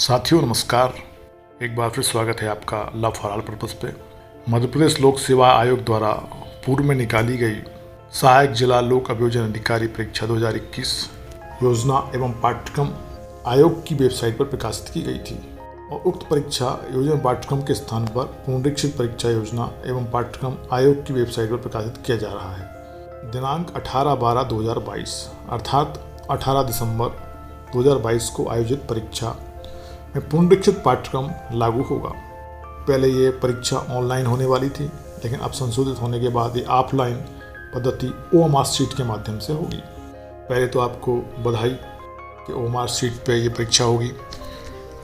साथियों नमस्कार। एक बार फिर स्वागत है आपका लव फॉर ऑल पर्पस पे। मध्य प्रदेश लोक सेवा आयोग द्वारा पूर्व में निकाली गई सहायक जिला लोक अभियोजन अधिकारी परीक्षा 2021 योजना एवं पाठ्यक्रम आयोग की वेबसाइट पर प्रकाशित की गई थी और उक्त परीक्षा योजना पाठ्यक्रम के स्थान पर पुनरीक्षित परीक्षा योजना एवं पाठ्यक्रम आयोग की वेबसाइट पर प्रकाशित किया जा रहा है। दिनांक 18/12/2022 अर्थात 18 दिसंबर 2022 को आयोजित परीक्षा में पुनरीक्षित पाठ्यक्रम लागू होगा। पहले ये परीक्षा ऑनलाइन होने वाली थी, लेकिन अब संशोधित होने के बाद ये ऑफलाइन पद्धति OMR शीट के माध्यम से होगी। पहले तो आपको बधाई कि OMR शीट पे ये परीक्षा होगी।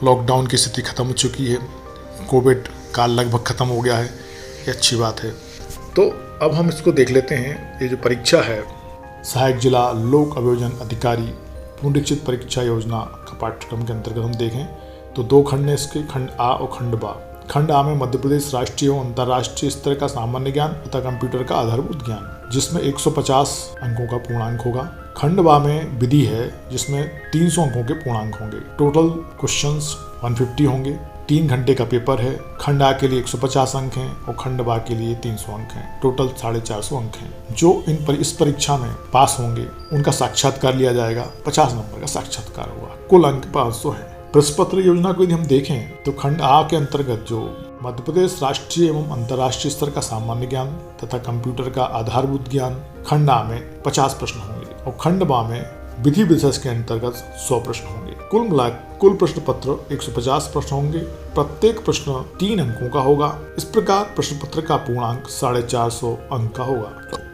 लॉकडाउन की स्थिति खत्म हो चुकी है, कोविड काल लगभग खत्म हो गया है, ये अच्छी बात है। तो अब हम इसको देख लेते हैं। ये जो परीक्षा है सहायक जिला लोक अभियोजन अधिकारी पुनरीक्षित परीक्षा योजना का पाठ्यक्रम के अंतर्गत हम देखें तो दो खंड हैं इसके, खंड आ और खंड बा। खंड आ में मध्य प्रदेश राष्ट्रीय एवं अंतर्राष्ट्रीय स्तर का सामान्य ज्ञान तथा कंप्यूटर का आधारभूत ज्ञान, जिसमें 150 अंकों का पूर्णांक होगा। खंड बा में विधि है, जिसमें 300 अंकों के पूर्णांक होंगे। टोटल क्वेश्चंस 150 होंगे। 3 घंटे का पेपर है। खंड आ के लिए 150 अंक हैं और खंड बा के लिए 300 अंक हैं। टोटल 450 अंक हैं। जो इस परीक्षा में पास होंगे उनका साक्षात्कार लिया जाएगा। 50 नंबर का साक्षात्कार होगा। कुल अंक 500 हैं। प्रश्न पत्र योजना को यदि हम देखें तो खंड आ के अंतर्गत जो मध्य प्रदेश राष्ट्रीय एवं अंतर्राष्ट्रीय स्तर का सामान्य ज्ञान तथा कंप्यूटर का आधारभूत ज्ञान, खंड आ में 50 प्रश्न होंगे और खंड बा में विधि विशेष के अंतर्गत 100 प्रश्न होंगे। कुल मिलाकर कुल प्रश्न पत्र 150 प्रश्न होंगे। प्रत्येक प्रश्न 3 अंकों का होगा। इस प्रकार प्रश्न पत्र का पूर्णांक 450 अंक का होगा।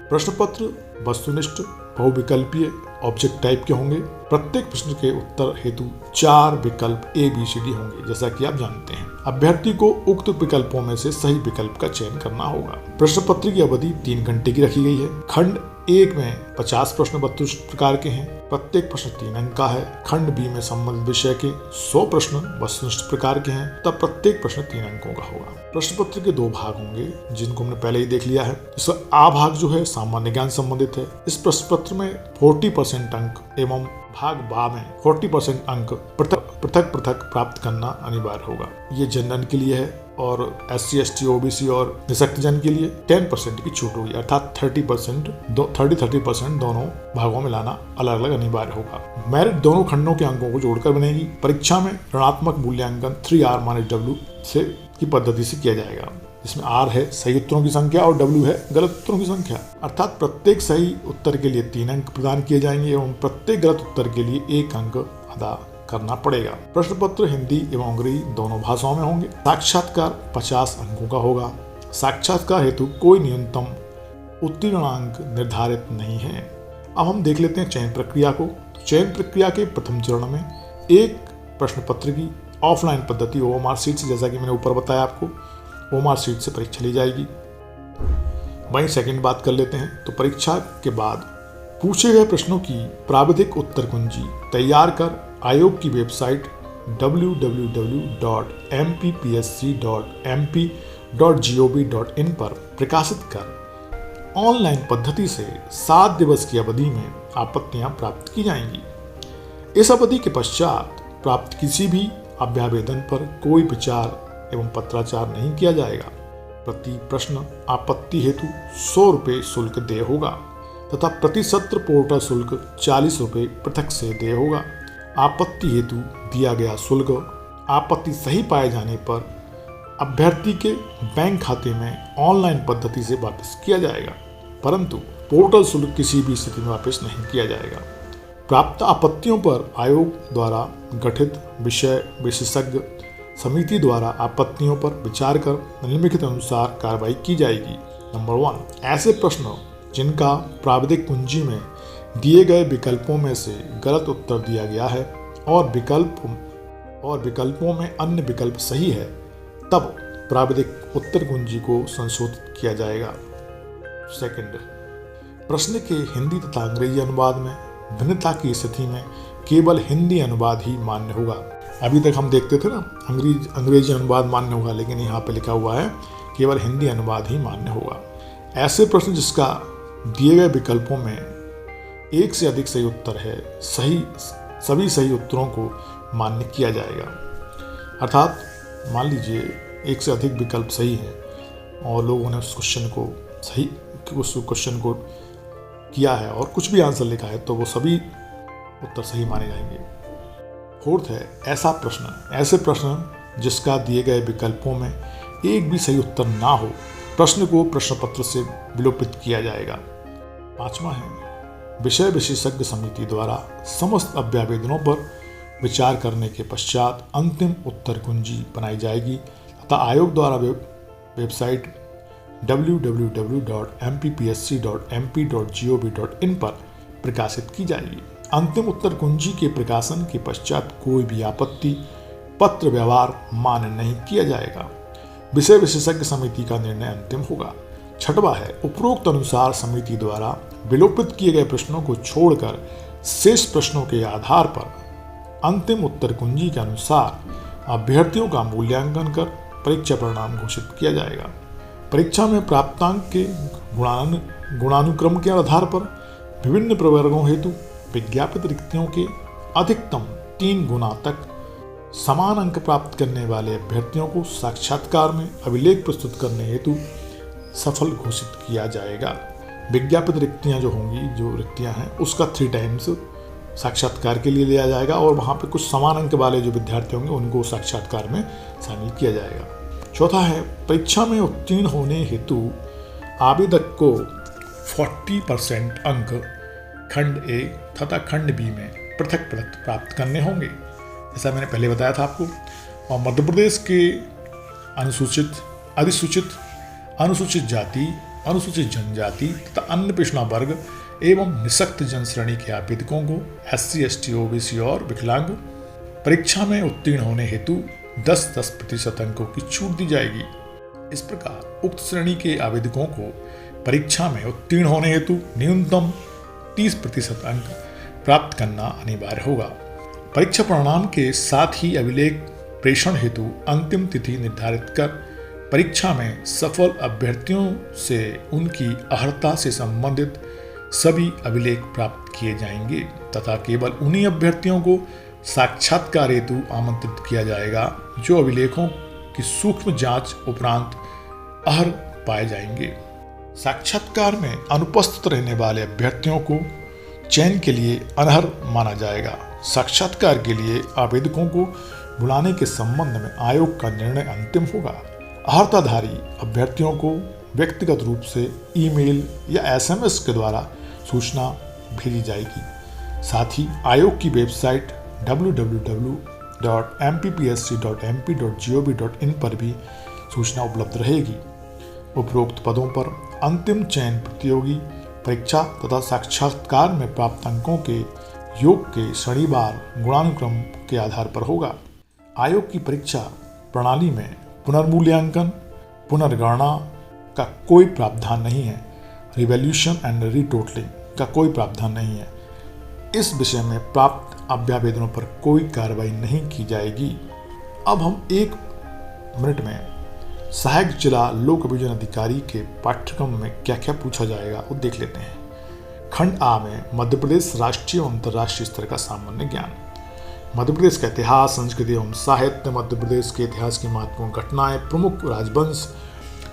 प्रश्न पत्र वस्तुनिष्ठ, बहुविकल्पीय, ऑब्जेक्ट टाइप के होंगे। प्रत्येक प्रश्न के उत्तर हेतु 4 विकल्प ABCD होंगे, जैसा कि आप जानते हैं। अभ्यर्थी को उक्त विकल्पों में से सही विकल्प का चयन करना होगा। प्रश्न पत्र की अवधि 3 घंटे की रखी गई है। खंड 1 में 50 प्रश्न वस्तुनिष्ठ प्रकार के हैं। प्रत्येक प्रश्न 3 अंक का है। खंड बी में संबंधित विषय के 100 प्रश्न वस्तुनिष्ठ प्रकार के हैं, तब प्रत्येक प्रश्न 3 अंकों का होगा। प्रश्न पत्र के 2 भाग होंगे, जिनको हमने पहले ही देख लिया है। इसका आ भाग जो है सामान्य ज्ञान संबंधित है। इस प्रश्न पत्र में 40% अंक एवं भाग बा में 40% अंक पृथक प्राप्त करना अनिवार्य होगा। ये जनरल के लिए है और SC, ST, OBC और निःशक्तजन के लिए 10% की छूट होगी, अर्थात 30% दोनों भागों में लाना अलग अलग अनिवार्य होगा। मेरिट दोनों खंडों के अंकों को जोड़कर बनेगी। परीक्षा में ऋणात्मक मूल्यांकन 3R-W से की पद्धति से किया जाएगा, जिसमें R है सही उत्तरों की संख्या और W है गलत उत्तरों की संख्या। अर्थात प्रत्येक सही उत्तर के लिए 3 अंक प्रदान किए जाएंगे एवं प्रत्येक गलत उत्तर के लिए 1 अंक अदा करना पड़ेगा। प्रश्न पत्र हिंदी एवं अंग्रेजी दोनों भाषाओं में होंगे। साक्षात्कार 50 अंकों का होगा। साक्षात्कार हेतु कोई न्यूनतम उत्तीर्णांक निर्धारित नहीं है। अब हम देख लेते हैं चयन प्रक्रिया को। चयन प्रक्रिया के प्रथम चरण में एक प्रश्न पत्र की ऑफलाइन पद्धति OMR शीट से, जैसा कि मैंने ऊपर बताया आपको, OMR शीट से परीक्षा ली जाएगी। वहीं सेकंड बात कर लेते हैं तो परीक्षा के बाद पूछे गए प्रश्नों की प्राविधिक उत्तर कुंजी तैयार कर आयोग की वेबसाइट www.mppsc.mp.gov.in पर प्रकाशित कर ऑनलाइन पद्धति से 7 दिवस की अवधि में आपत्तियां प्राप्त की जाएंगी। इस अवधि के पश्चात प्राप्त किसी भी अभ्यावेदन पर कोई विचार एवं पत्राचार नहीं किया जाएगा। प्रति प्रश्न आपत्ति हेतु 100 रुपये शुल्क देय होगा तथा प्रति सत्र पोर्टल शुल्क 40 रुपये पृथक से देय होगा। आपत्ति हेतु दिया गया शुल्क आपत्ति सही पाए जाने पर अभ्यर्थी के बैंक खाते में ऑनलाइन पद्धति से वापस किया जाएगा, परंतु पोर्टल शुल्क किसी भी स्थिति में वापस नहीं किया जाएगा। प्राप्त आपत्तियों पर आयोग द्वारा गठित विषय विशेषज्ञ समिति द्वारा आपत्तियों पर विचार कर निम्नलिखित अनुसार कार्रवाई की जाएगी। नंबर 1, ऐसे प्रश्न जिनका प्राविधिक कुंजी में दिए गए विकल्पों में से गलत उत्तर दिया गया है और विकल्पों में अन्य विकल्प सही है, तब प्राविधिक उत्तर कुंजी को संशोधित किया जाएगा। सेकंड, प्रश्न के हिंदी तथा अंग्रेजी अनुवाद में भिन्नता की स्थिति में केवल हिंदी अनुवाद ही मान्य होगा। अभी तक हम देखते थे ना अंग्रेजी अनुवाद मान्य होगा, लेकिन यहाँ पे लिखा हुआ है केवल हिंदी अनुवाद ही मान्य होगा। ऐसे प्रश्न जिसका दिए गए विकल्पों में एक से अधिक सही उत्तर है, सभी सही उत्तरों को मान्य किया जाएगा। अर्थात मान लीजिए एक से अधिक विकल्प सही हैं और लोगों ने उस क्वेश्चन को किया है और कुछ भी आंसर लिखा है तो वो सभी उत्तर सही माने जाएंगे। फोर्थ है ऐसे प्रश्न जिसका दिए गए विकल्पों में एक भी सही उत्तर ना हो, प्रश्न को प्रश्न पत्र से विलोपित किया जाएगा। पांचवा है विषय विशेषज्ञ समिति द्वारा समस्त अभ्यावेदनों पर विचार करने के पश्चात अंतिम उत्तर कुंजी बनाई जाएगी तथा आयोग द्वारा वेबसाइट www.mppsc.mp.gov.in पर प्रकाशित की जाएगी। अंतिम उत्तर कुंजी के प्रकाशन के पश्चात कोई भी आपत्ति पत्र व्यवहार मान्य नहीं किया जाएगा। विषय विशेषज्ञ समिति का निर्णय अंतिम होगा। छठवां है उपरोक्त अनुसार समिति द्वारा विलोपित किए गए प्रश्नों को छोड़कर शेष प्रश्नों के आधार पर अंतिम उत्तर कुंजी के अनुसार अभ्यर्थियों का मूल्यांकन कर परीक्षा परिणाम घोषित किया जाएगा। परीक्षा में प्राप्तांक के गुणानुक्रम के आधार पर विभिन्न प्रवर्गों हेतु विज्ञापित रिक्तियों के अधिकतम 3 गुना तक समान अंक प्राप्त करने वाले अभ्यर्थियों को साक्षात्कार में अभिलेख प्रस्तुत करने हेतु सफल घोषित किया जाएगा। विज्ञापित रिक्तियां जो होंगी, जो रिक्तियां हैं, उसका 3 टाइम्स साक्षात्कार के लिए लिया जाएगा और वहाँ पे कुछ समान अंक वाले जो विद्यार्थी होंगे उनको साक्षात्कार में शामिल किया जाएगा। चौथा है परीक्षा में उत्तीर्ण होने हेतु आवेदक को 40% अंक खंड ए तथा खंड बी में पृथक प्राप्त करने होंगे, जैसा मैंने पहले बताया था आपको। और मध्य प्रदेश के अनुसूचित, अधिसूचित, अनुसूचित जाति, अनुसूचित जनजाति तथा अन्य पिछड़ा वर्ग एवं निःशक्त जनश्रेणी के आवेदकों को SC, ST, OBC और विकलांग परीक्षा में उत्तीर्ण होने हेतु 10% अंकों की छूट दी जाएगी। इस प्रकार उक्त श्रेणी के आवेदकों को परीक्षा में उत्तीर्ण होने हेतु न्यूनतम 30% अंक प्राप्त करना अनिवार्य होगा। परीक्षा परिणाम के साथ ही अभिलेख प्रेषण हेतु अंतिम तिथि निर्धारित कर परीक्षा में सफल अभ्यर्थियों से उनकी अर्हता से संबंधित सभी अभिलेख प्राप्त किए जाएंगे तथा केवल उन्हीं अभ्यर्थियों को साक्षात्कार हेतु आमंत्रित किया जाएगा जो अभिलेखों की सूक्ष्म जांच उपरांत अर्ह पाए जाएंगे। साक्षात्कार में अनुपस्थित रहने वाले अभ्यर्थियों को चयन के लिए अनर्ह माना जाएगा। साक्षात्कार के लिए आवेदकों को बुलाने के संबंध में आयोग का निर्णय अंतिम होगा। अर्हताधारी अभ्यर्थियों को व्यक्तिगत रूप से ईमेल या SMS के द्वारा सूचना भेजी जाएगी। साथ ही आयोग की वेबसाइट www.mppsc.mp.gov.in पर भी सूचना उपलब्ध रहेगी। उपरोक्त पदों पर अंतिम चयन प्रतियोगी परीक्षा तथा साक्षात्कार में प्राप्त अंकों के योग के श्रेणीवार गुणानुक्रम के आधार पर होगा। आयोग की परीक्षा प्रणाली में पुनर्मूल्यांकन, पुनर्गणना का कोई प्रावधान नहीं है। रिवैल्यूएशन एंड रीटोटलिंग का कोई प्रावधान नहीं है। इस विषय में प्राप्त अभ्यावेदनों पर कोई कार्रवाई नहीं की जाएगी। अब हम 1 मिनट में सहायक जिला लोक अभियोजन अधिकारी के पाठ्यक्रम में क्या क्या पूछा जाएगा वो देख लेते हैं। खंड आ में मध्य प्रदेश राष्ट्रीय और अंतर्राष्ट्रीय स्तर का सामान्य ज्ञान, मध्य प्रदेश का इतिहास, संस्कृति एवं साहित्य, मध्य प्रदेश के इतिहास की महत्वपूर्ण घटनाएं, प्रमुख राजवंश,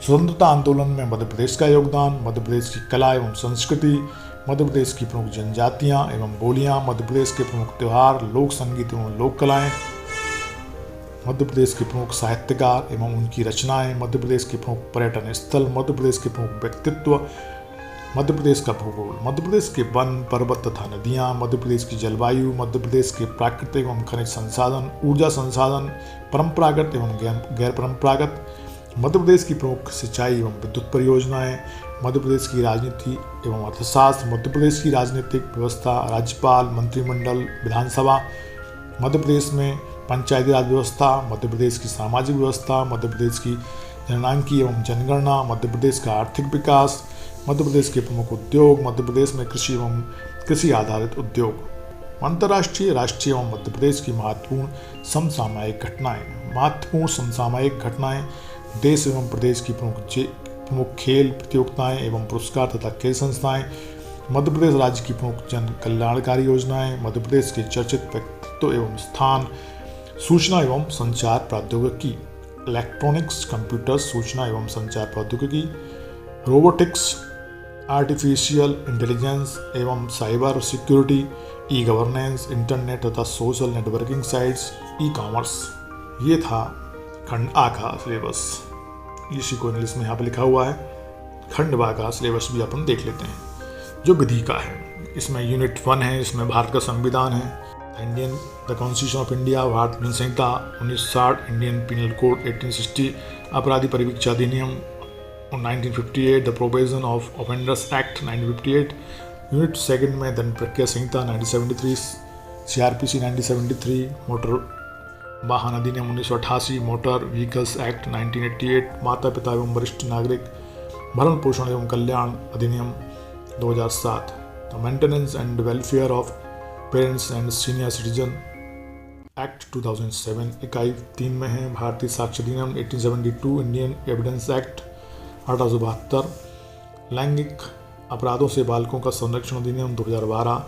स्वतंत्रता आंदोलन में मध्य प्रदेश का योगदान, मध्य प्रदेश की कला एवं संस्कृति, मध्य प्रदेश की प्रमुख जनजातियां एवं बोलियां, मध्य प्रदेश के प्रमुख त्यौहार, लोक संगीत एवं लोक कलाएं, मध्य प्रदेश के प्रमुख साहित्यकार एवं उनकी रचनाएं, मध्य प्रदेश के प्रमुख पर्यटन स्थल, मध्य प्रदेश के प्रमुख व्यक्तित्व, मध्य प्रदेश का भूगोल, मध्य प्रदेश के वन, पर्वत तथा नदियां, मध्य प्रदेश की जलवायु, मध्य प्रदेश के प्राकृतिक एवं खनिज संसाधन, ऊर्जा संसाधन, परंपरागत एवं गैर परंपरागत, मध्य प्रदेश की प्रमुख सिंचाई एवं विद्युत परियोजनाएं, मध्य प्रदेश की राजनीति एवं अर्थशास्त्र, मध्य प्रदेश की राजनीतिक व्यवस्था, राज्यपाल, मंत्रिमंडल, विधानसभा, मध्य प्रदेश में पंचायती राज व्यवस्था, मध्य प्रदेश की सामाजिक व्यवस्था, मध्य प्रदेश की जननांकी एवं जनगणना, मध्य प्रदेश का आर्थिक विकास, मध्य प्रदेश के प्रमुख उद्योग, मध्य प्रदेश में कृषि एवं कृषि आधारित उद्योग, अंतर्राष्ट्रीय, राष्ट्रीय एवं मध्य प्रदेश की महत्वपूर्ण समसामयिक घटनाएं, महत्वपूर्ण समसामयिक घटनाएं, देश एवं प्रदेश की प्रमुख खेल प्रतियोगिताएं एवं पुरस्कार तथा खेल संस्थाएं, मध्य प्रदेश राज्य की प्रमुख जन कल्याणकारी योजनाएं, मध्य प्रदेश के चर्चित व्यक्तित्व एवं स्थान, सूचना एवं संचार प्रौद्योगिकी, इलेक्ट्रॉनिक्स, कंप्यूटर, सूचना एवं संचार प्रौद्योगिकी, रोबोटिक्स, आर्टिफिशियल इंटेलिजेंस एवं cyber security, e governance, internet तथा social networking sites, e commerce. ये था खंड आ का सिलेबस। इसी को इंग्लिश में यहाँ पर लिखा हुआ है। खंड बा का सिलेबस भी अपन देख लेते हैं जो विधि का है। इसमें यूनिट 1 है, इसमें भारत का संविधान है, the constitution of India, Bharat दंड संहिता 1960, इंडियन पिनल कोड 1860, अपराधी परिवीक्षा अधिनियम 1958, the provision of offenders act 1958। Unit 2 में दंड प्रक्रिया संहिता 1973, CRPC 1973, मोटर वाहन अधिनियम 1988, मोटर व्हीकल्स एक्ट 1988, माता पिता एवं वरिष्ठ नागरिक भरण पोषण एवं कल्याण अधिनियम 2007, the maintenance and welfare of parents and senior citizen act 2007। इकाई 3 में है भारतीय साक्ष्य अधिनियम 1872, इंडियन एविडेंस एक्ट 1872, लैंगिक अपराधों से बालकों का संरक्षण अधिनियम 2012,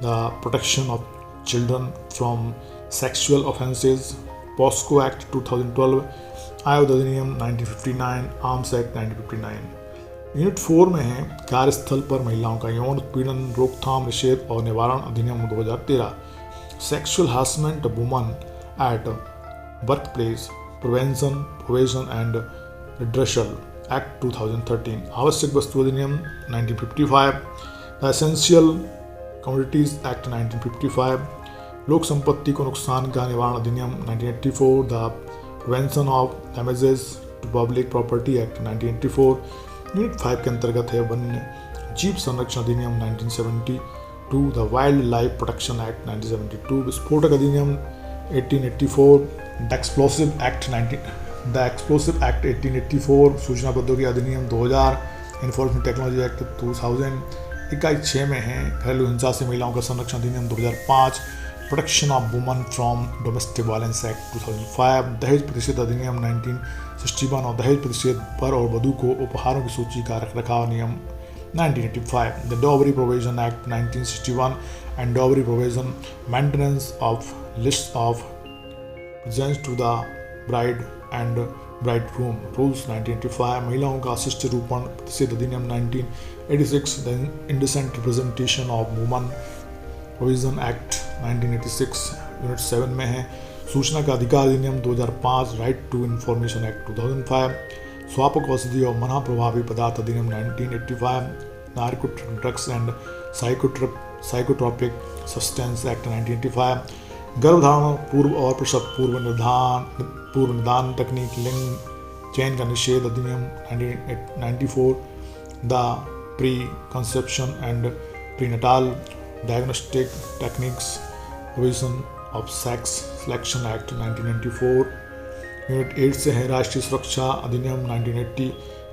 the protection of children from sexual offences, POCSO act 2012, आयुध अधिनियम 1959, आर्म्स एक्ट 1959। यूनिट 4 में है कार्यस्थल पर महिलाओं का यौन उत्पीड़न, रोकथाम, निषेध और निवारण अधिनियम 2013, sexual harassment woman at work place, prevention and redressal act 2013, आवश्यक वस्तु अधिनियम 1955, द एसेंशियल कमोडिटीज एक्ट 1955, लोक संपत्ति को नुकसान का निवारण अधिनियम 1984, the prevention of damages to public property act 1984। Unit 5 के अंतर्गत है वन्य जीव संरक्षण अधिनियम 1972, the wild life protection act 1972, विस्फोटक अधिनियम 1884, द एक्सप्लोसिव एक्ट 1884, सूचना प्रौद्योगिकी अधिनियम 2000, इन्फॉर्मेशन टेक्नोलॉजी एक्ट 2000। इकाई 6 में है घरेलू हिंसा से महिलाओं का संरक्षण अधिनियम 2005, protection of woman from domestic violence act 2005, दहेज प्रतिषेध अधिनियम 1961 और दहेज प्रतिषेध पर और वधु को उपहारों की सूची का रखरखाव नियम 1985, the dowry provision act 1961 and dowry provision, maintenance of list of presents to the bride and bridegroom rules 1985, महिलाओं का शिष्ट रूपण प्रतिषेध अधिनियम 1986, the indecent representation of woman provision act 1986। Unit 7 में है सूचना का अधिकार अधिनियम 2005, राइट टू इंफॉर्मेशन एक्ट 2005, स्वापक औषधि और मना प्रभावी पदार्थ अधिनियम 1985, narcotic drugs and psychotropic substance act 1985, गर्भधारण पूर्व और प्रसव पूर्व निदान तकनीक, लिंग चयन का निषेध अधिनियम 1994, the pre conception and prenatal diagnostic techniques provision of sex selection act 1994। Unit 8 से है राष्ट्रीय सुरक्षा अधिनियम 1980,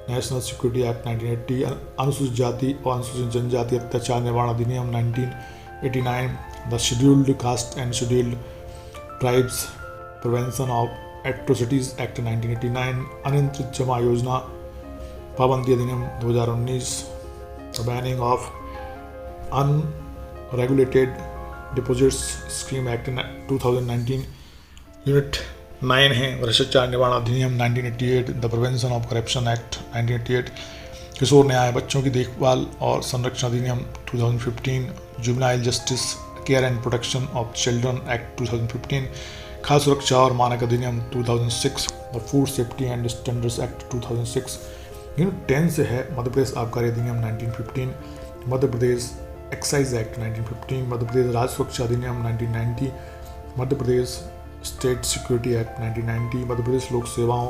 नेशनल सिक्योरिटी एक्ट 1980, अनुसूचित जाति और अनुसूचित जनजाति अत्याचार निवारण अधिनियम 1989, the scheduled caste and scheduled tribes prevention of atrocities act 1989, अनियंत्रित जमा योजना पाबंदी अधिनियम 2019, the banning of unregulated deposits scheme act 2019। Unit 9 है भ्रष्टाचार निवारण अधिनियम 1988, the prevention of corruption act 1988, किशोर न्याय बच्चों की देखभाल और संरक्षण अधिनियम 2015, juvenile justice care and protection of children act 2015, खाद्य सुरक्षा और मानक अधिनियम 2006, the food safety and standards act 2006। Unit 10 से है मध्य प्रदेश आबकारी अधिनियम 1915, मध्य प्रदेश एक्साइज एक्ट 1915, मध्य प्रदेश राज्य सुरक्षा अधिनियम 1990, Madhya Pradesh state security act 1990, Madhya Pradesh लोक सेवाओं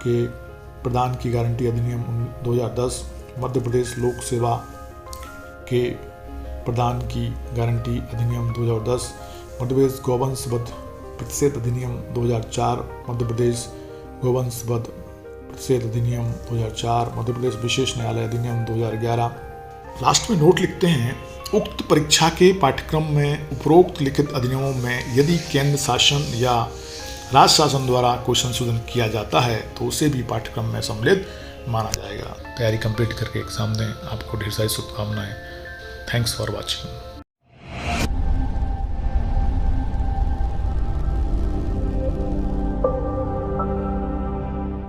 के प्रदान की गारंटी अधिनियम 2010, मध्य प्रदेश लोक सेवा के प्रदान की गारंटी अधिनियम 2010, मध्य प्रदेश गौवंश वध प्रतिषेध अधिनियम 2004, मध्य प्रदेश गौवंश वध प्रतिषेध अधिनियम 2004, मध्य प्रदेश विशेष न्यायालय अधिनियम 2011। लास्ट में नोट लिखते हैं, उक्त परीक्षा के पाठ्यक्रम में उपरोक्त लिखित अधिनियमों में यदि केंद्र शासन या राज्य शासन द्वारा कोई संशोधन किया जाता है तो उसे भी पाठ्यक्रम में सम्मिलित माना जाएगा। तैयारी कंप्लीट करके एग्जाम दें। आपको ढेर सारी शुभकामनाएं। Thanks for watching.